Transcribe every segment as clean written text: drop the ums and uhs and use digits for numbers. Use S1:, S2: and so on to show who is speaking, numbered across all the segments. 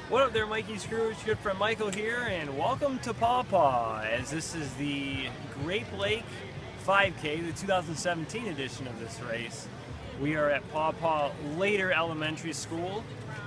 S1: What up there, Mikey Scrooge? Good friend Michael here, and welcome to PAW PAW, as this is the Grape Lake 5K, the 2017 edition of this race. We are at PAW PAW Later Elementary School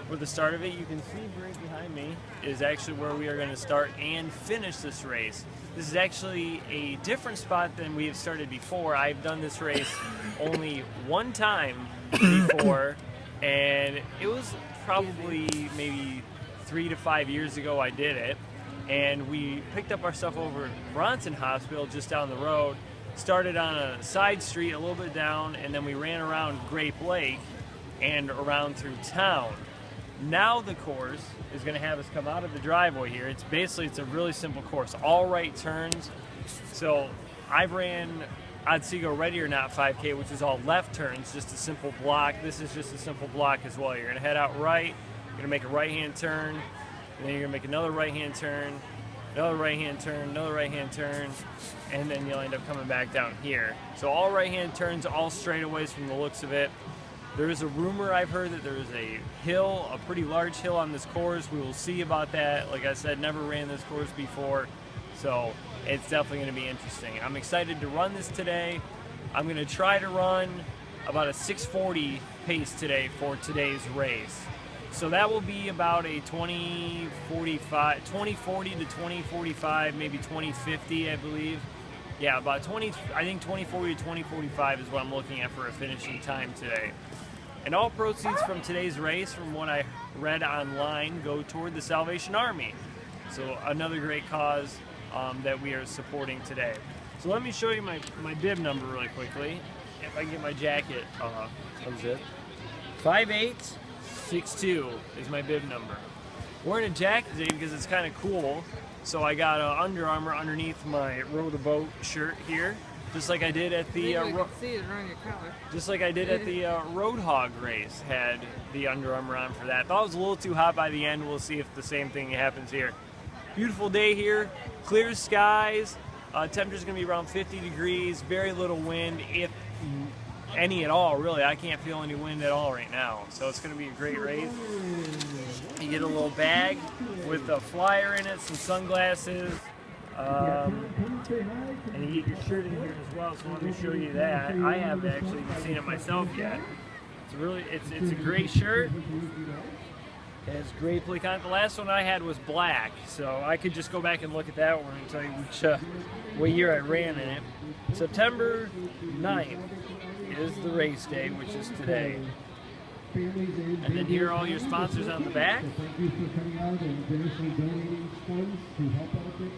S1: for the start of it. You can see right behind me is actually where we are going to start and finish this race. This is actually a different spot than we have started before. I've done this race only one time before, and it was probably maybe 3 to 5 years ago I did it, and we picked up our stuff over at Bronson Hospital just down the road, started on a side street a little bit down, and then we ran around Grape Lake and around through town. Now the course is going to have us come out of the driveway here. It's a really simple course, all right turns. So I've ran Otsego Ready or Not 5K, which is all left turns, just a simple block. This is just a simple block as well. You're going to head out right, you're going to make a right-hand turn, and then you're going to make another right-hand turn, another right-hand turn, another right-hand turn, and then you'll end up coming back down here. So all right-hand turns, all straightaways from the looks of it. There is a rumor I've heard that there is a hill, a pretty large hill on this course. We will see about that. Like I said, never ran this course before, so it's definitely going to be interesting. I'm excited to run this today. I'm going to try to run about a 6:40 pace today for today's race. So that will be about a 20:40 to 20:45, maybe 20:50, I believe. Yeah, about 20. I think 20:40 to 20:45 is what I'm looking at for a finishing time today. And all proceeds from today's race, from what I read online, go toward the Salvation Army. So another great cause that we are supporting today. So let me show you my bib number really quickly. If I can get my jacket unzipped. 5862 is my bib number. Wearing a jacket today because it's kind of cool. So I got Under Armour underneath my Row the Boat shirt here, just like I did at the just like I did at the Roadhog race. Had the Under Armour on for that. Thought it was a little too hot by the end. We'll see if the same thing happens here. Beautiful day here, clear skies. Temperature's gonna be around 50 degrees. Very little wind, if any at all. Really, I can't feel any wind at all right now. So it's gonna be a great race. You get a little bag with a flyer in it, some sunglasses, and you get your shirt in here as well. So let me show you that. I haven't actually seen it myself yet. It's a great shirt. It has Grape Lake on it. The last one I had was black, so I could just go back and look at that one and tell you what year I ran in it. September 9th is the race day, which is today. And then here are all your sponsors on the back.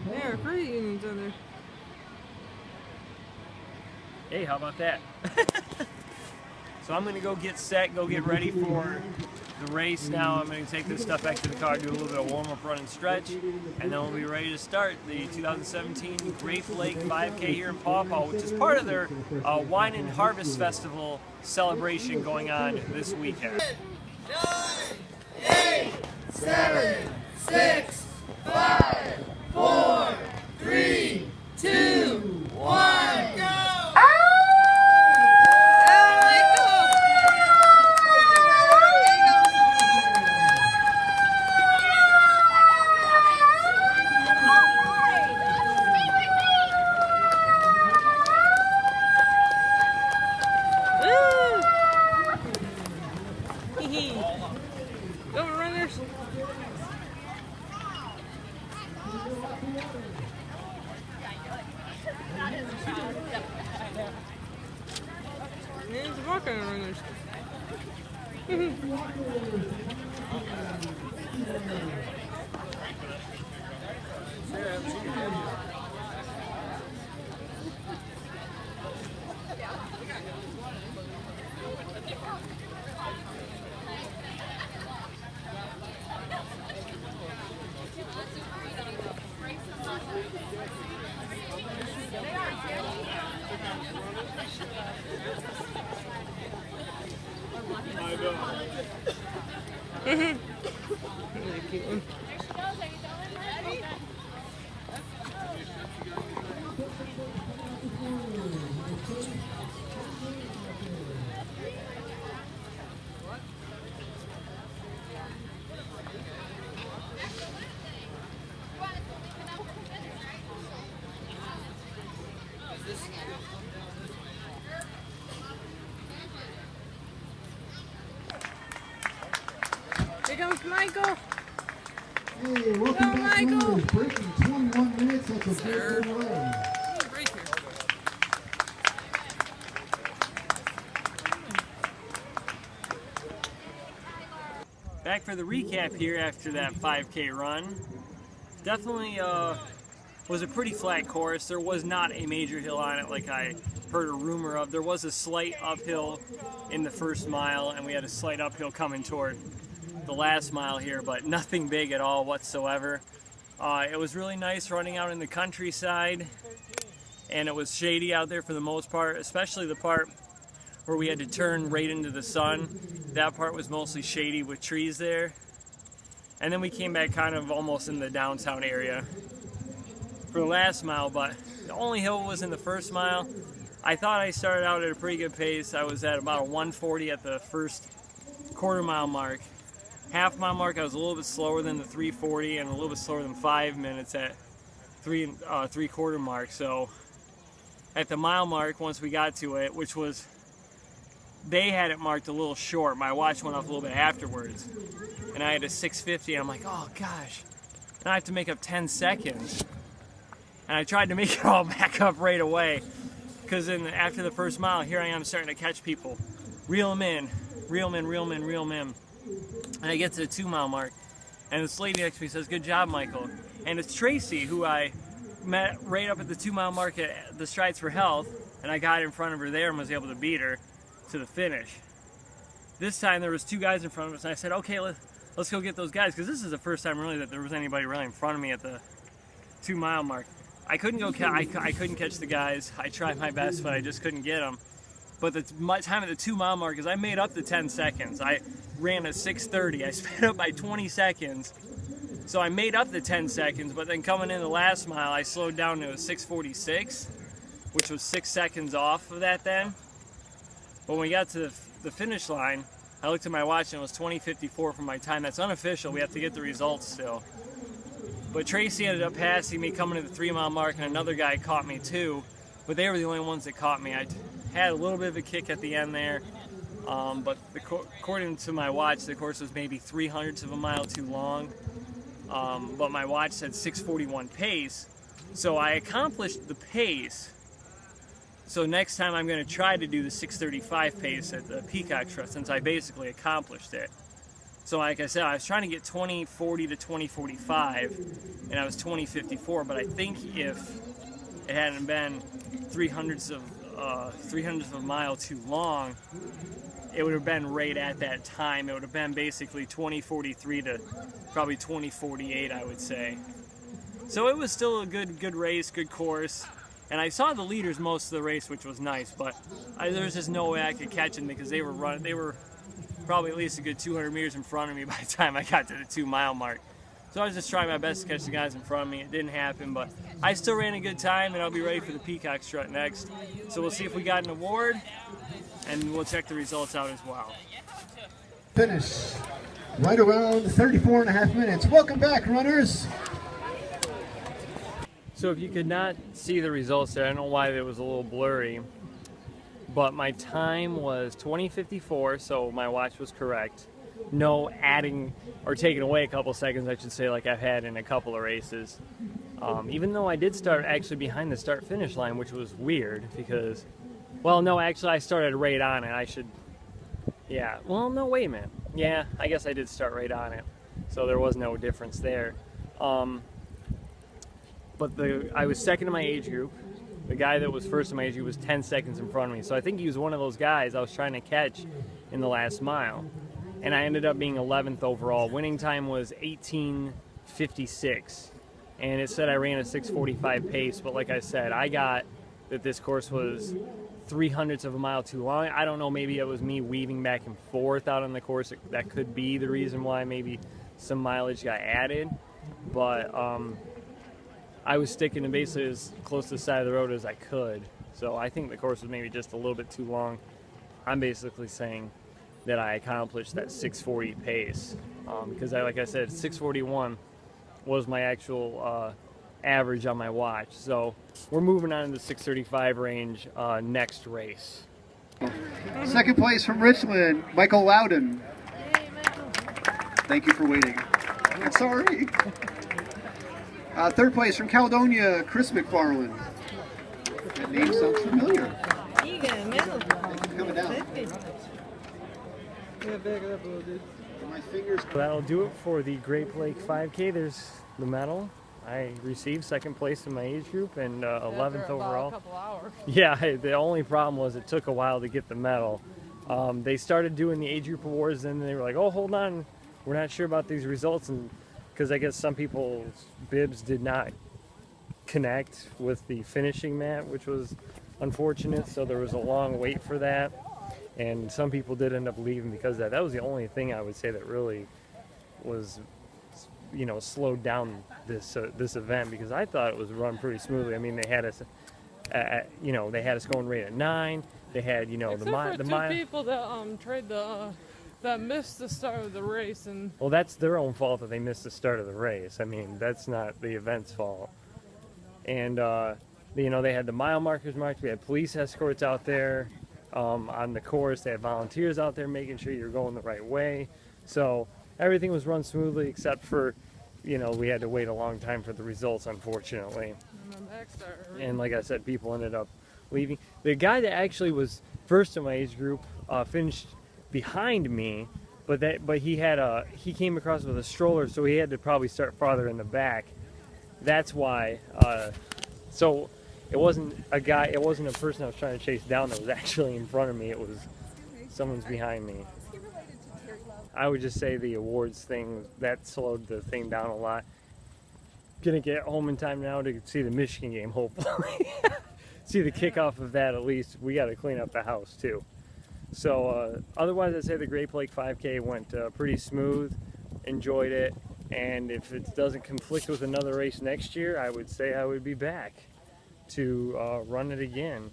S2: There are credit unions on there.
S1: Hey, how about that? So I'm going to go get set, go get ready for the race now. I'm going to take this stuff back to the car, do a little bit of warm-up, run and stretch, and then we'll be ready to start the 2017 Grape Lake 5K here in PAW PAW, which is part of their Wine and Harvest Festival celebration going on this weekend.
S3: 9, 8, 7, 6, 5, 4, 3, 2, 1, go!
S2: Go runners! There's a walk on runners. Really cute one. Michael.
S4: Hey, welcome
S2: Go,
S4: back,
S2: Michael.
S4: runners. Breaking 21 minutes. That's a big good run.
S1: Back for the recap here after that 5K run. Definitely was a pretty flat course. There was not a major hill on it like I heard a rumor of. There was a slight uphill in the first mile, and we had a slight uphill coming toward the last mile here, but nothing big at all whatsoever. It was really nice running out in the countryside, and it was shady out there for the most part, especially the part where we had to turn right into the sun. That part was mostly shady with trees there. And then we came back kind of almost in the downtown area for the last mile, but the only hill was in the first mile. I thought I started out at a pretty good pace. I was at about a 140 at the first quarter mile mark. Half mile mark, I was a little bit slower than the 340 and a little bit slower than 5 minutes at three quarter mark. So at the mile mark, once we got to it, which was, they had it marked a little short. My watch went off a little bit afterwards, and I had a 6:50. I'm like, oh gosh, now I have to make up 10 seconds. And I tried to make it all back up right away, because then after the first mile, here I am starting to catch people, reel them in, reel them in, reel them in, reel them in. And I get to the 2 mile mark, and this lady next to me says, "Good job, Michael." And it's Tracy, who I met right up at the 2 mile mark at the Strides for Health, and I got in front of her there and was able to beat her to the finish. This time there was 2 guys in front of us, and I said, okay, let's go get those guys, because this is the first time really that there was anybody really in front of me at the 2 mile mark. I couldn't go. I couldn't catch the guys. I tried my best, but I just couldn't get them. But my time at the 2 mile mark is I made up the 10 seconds. I ran at 6:30. I sped up by 20 seconds. So I made up the 10 seconds, but then coming in the last mile, I slowed down to a 6:46, which was 6 seconds off of that then. But when we got to the finish line, I looked at my watch and it was 20:54 for my time. That's unofficial. We have to get the results still. But Tracy ended up passing me coming to the 3 mile mark, and another guy caught me too. But they were the only ones that caught me. I had a little bit of a kick at the end there. But according to my watch, the course was maybe 3/100 of a mile too long. But my watch said 6:41 pace. So I accomplished the pace. So next time I'm going to try to do the 6:35 pace at the Peacock Strut, since I basically accomplished it. So like I said, I was trying to get 20:40 to 20:45, and I was 20:54. But I think if it hadn't been 3/100 of a mile too long, it would have been right at that time. It would have been basically 20:43 to probably 20:48, I would say. So it was still a good race, good course. And I saw the leaders most of the race, which was nice, but there was just no way I could catch them because they were probably at least a good 200 meters in front of me by the time I got to the 2 mile mark. So I was just trying my best to catch the guys in front of me. It didn't happen, but I still ran a good time, and I'll be ready for the Peacock Strut next. So we'll see if we got an award, and we'll check the results out as well.
S4: Finish right around 34.5 minutes. Welcome back, runners.
S1: So if you could not see the results there, I don't know why it was a little blurry, but my time was 20:54, so my watch was correct. No adding or taking away a couple seconds, I should say, like I've had in a couple of races. Even though I did start actually behind the start-finish line, which was weird because, well, no, actually I started right on it. Yeah, well, no, wait a minute. Yeah, I guess I did start right on it, so there was no difference there. But I was second in my age group. The guy that was first in my age group was 10 seconds in front of me. So I think he was one of those guys I was trying to catch in the last mile. And I ended up being 11th overall. Winning time was 18:56. And it said I ran a 6:45 pace, but like I said, I got that this course was 3/100 of a mile too long. I don't know, maybe it was me weaving back and forth out on the course. That could be the reason why maybe some mileage got added. But I was sticking to basically as close to the side of the road as I could. So I think the course was maybe just a little bit too long. I'm basically saying that I accomplished that 6:40 pace. Because like I said, 6:41 was my actual average on my watch. So we're moving on to the 6:35 range next race.
S4: Second place from Richland, Michael Loudon.
S2: Hey, Michael.
S5: Thank you for waiting. Sorry. Third place from Caledonia, Chris McFarland. That name sounds familiar.
S2: You got a medal.
S5: Thanks for coming down.
S2: Yeah, back it up a little, dude.
S5: My fingers.
S1: That'll do it for the Grape Lake 5K. There's the medal. I received second place in my age group and 11th overall.
S2: A couple hours.
S1: Yeah, the only problem was it took a while to get the medal. They started doing the age group awards, and they were like, "Oh, hold on, we're not sure about these results," and because I guess some people's bibs did not connect with the finishing mat, which was unfortunate. So there was a long wait for that, and some people did end up leaving because of that. That was the only thing I would say that really was, you know, slowed down this this event, because I thought it was run pretty smoothly. I mean, they had us, you know, they had us going right at 9. They had, you know,
S2: Except
S1: the
S2: for
S1: mile.
S2: two people that that missed the start of the race, and
S1: Well, that's their own fault that they missed the start of the race. I mean, that's not the event's fault. And you know, they had the mile markers marked. We had police escorts out there on the course. They had volunteers out there making sure you're going the right way. So everything was run smoothly, except for, you know, we had to wait a long time for the results, unfortunately.
S2: my back started hurting.
S1: And like I said, people ended up leaving. The guy that actually was first in my age group finished behind me, but he came across with a stroller, so he had to probably start farther in the back. That's why. So it wasn't a guy. It wasn't a person I was trying to chase down that was actually in front of me. It was someone's behind me. I would just say the awards thing, that slowed the thing down a lot. Gonna get home in time now to see the Michigan game, hopefully. See the kickoff of that at least. We got to clean up the house too. So otherwise, I'd say the Grape Lake 5K went pretty smooth. Enjoyed it, and if it doesn't conflict with another race next year, I would say I would be back to run it again.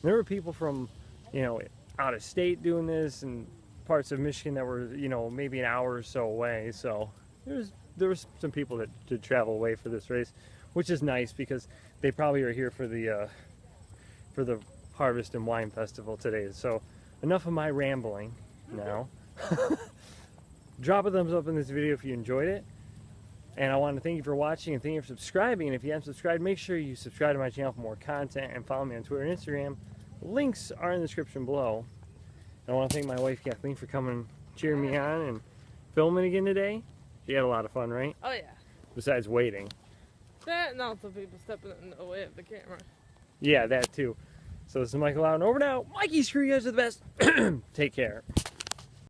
S1: There were people from, you know, out of state doing this, and parts of Michigan that were, you know, maybe an hour or so away. So there was some people that did travel away for this race, which is nice because they probably are here for the Harvest and Wine Festival today. So enough of my rambling now. Drop a thumbs up in this video if you enjoyed it. And I want to thank you for watching and thank you for subscribing. And if you haven't subscribed, make sure you subscribe to my channel for more content and follow me on Twitter and Instagram. Links are in the description below. And I want to thank my wife Kathleen for coming, cheering me on, and filming again today. She had a lot of fun, right?
S2: Oh yeah.
S1: Besides waiting.
S2: That and also people stepping in the way of the camera.
S1: Yeah, that too. So this is Michael out and over now. Mikey, screw you guys are the best. Take care.